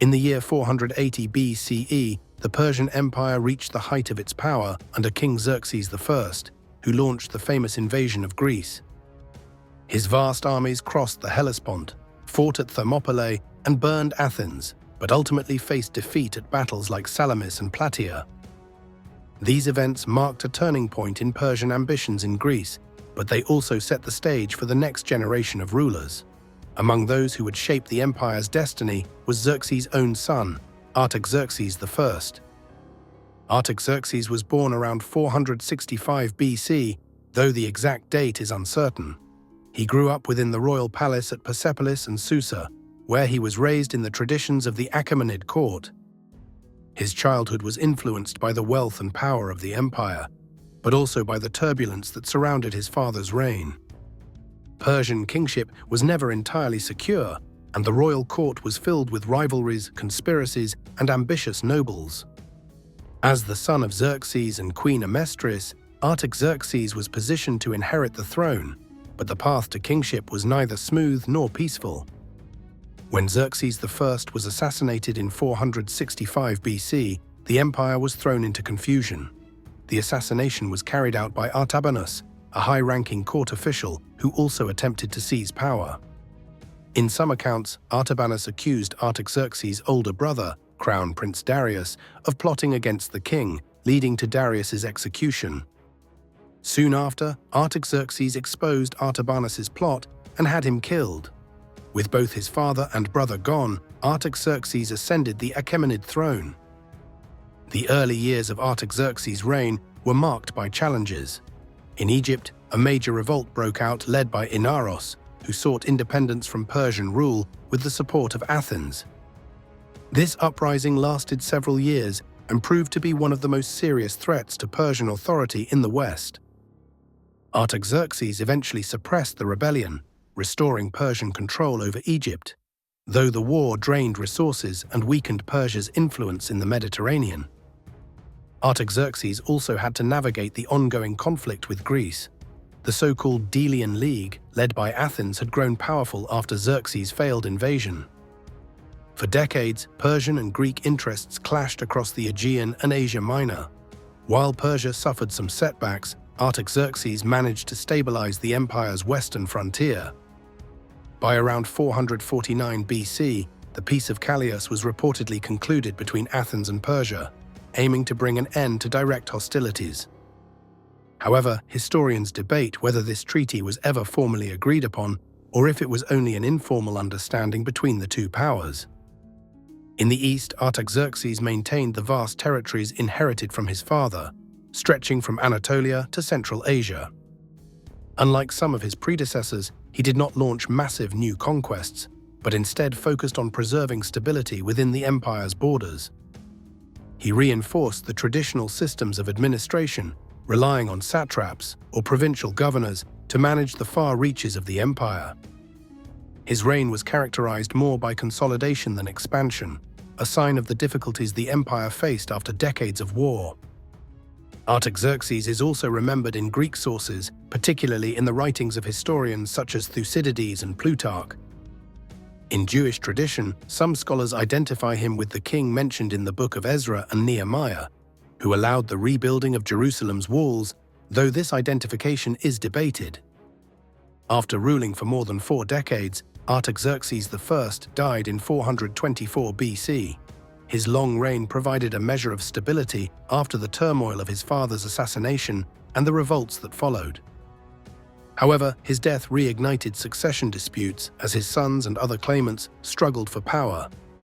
In the year 480 BCE, the Persian Empire reached the height of its power under King Xerxes I, who launched the famous invasion of Greece. His vast armies crossed the Hellespont, fought at Thermopylae, and burned Athens, but ultimately faced defeat at battles like Salamis and Plataea. These events marked a turning point in Persian ambitions in Greece, but they also set the stage for the next generation of rulers. Among those who would shape the empire's destiny was Xerxes' own son, Artaxerxes I. Artaxerxes was born around 465 BC, though the exact date is uncertain. He grew up within the royal palace at Persepolis and Susa, where he was raised in the traditions of the Achaemenid court. His childhood was influenced by the wealth and power of the empire, but also by the turbulence that surrounded his father's reign. Persian kingship was never entirely secure, and the royal court was filled with rivalries, conspiracies, and ambitious nobles. As the son of Xerxes and Queen Amestris, Artaxerxes was positioned to inherit the throne, but the path to kingship was neither smooth nor peaceful. When Xerxes I was assassinated in 465 BC, the empire was thrown into confusion. The assassination was carried out by Artabanus, a high-ranking court official who also attempted to seize power. In some accounts, Artabanus accused Artaxerxes' older brother, Crown Prince Darius, of plotting against the king, leading to Darius's execution. Soon after, Artaxerxes exposed Artabanus's plot and had him killed. With both his father and brother gone, Artaxerxes ascended the Achaemenid throne. The early years of Artaxerxes' reign were marked by challenges. In Egypt, a major revolt broke out led by Inaros, who sought independence from Persian rule with the support of Athens. This uprising lasted several years and proved to be one of the most serious threats to Persian authority in the West. Artaxerxes eventually suppressed the rebellion, restoring Persian control over Egypt, though the war drained resources and weakened Persia's influence in the Mediterranean. Artaxerxes also had to navigate the ongoing conflict with Greece. The so-called Delian League, led by Athens, had grown powerful after Xerxes' failed invasion. For decades, Persian and Greek interests clashed across the Aegean and Asia Minor. While Persia suffered some setbacks, Artaxerxes managed to stabilize the empire's western frontier. By around 449 BC, the Peace of Callias was reportedly concluded between Athens and Persia, aiming to bring an end to direct hostilities. However, historians debate whether this treaty was ever formally agreed upon or if it was only an informal understanding between the two powers. In the east, Artaxerxes maintained the vast territories inherited from his father, stretching from Anatolia to Central Asia. Unlike some of his predecessors, he did not launch massive new conquests, but instead focused on preserving stability within the empire's borders. He reinforced the traditional systems of administration, relying on satraps or provincial governors to manage the far reaches of the empire. His reign was characterized more by consolidation than expansion, a sign of the difficulties the empire faced after decades of war. Artaxerxes is also remembered in Greek sources, particularly in the writings of historians such as Thucydides and Plutarch. In Jewish tradition, some scholars identify him with the king mentioned in the Book of Ezra and Nehemiah, who allowed the rebuilding of Jerusalem's walls, though this identification is debated. After ruling for more than 4 decades, Artaxerxes I died in 424 BC. His long reign provided a measure of stability after the turmoil of his father's assassination and the revolts that followed. However, his death reignited succession disputes as his sons and other claimants struggled for power,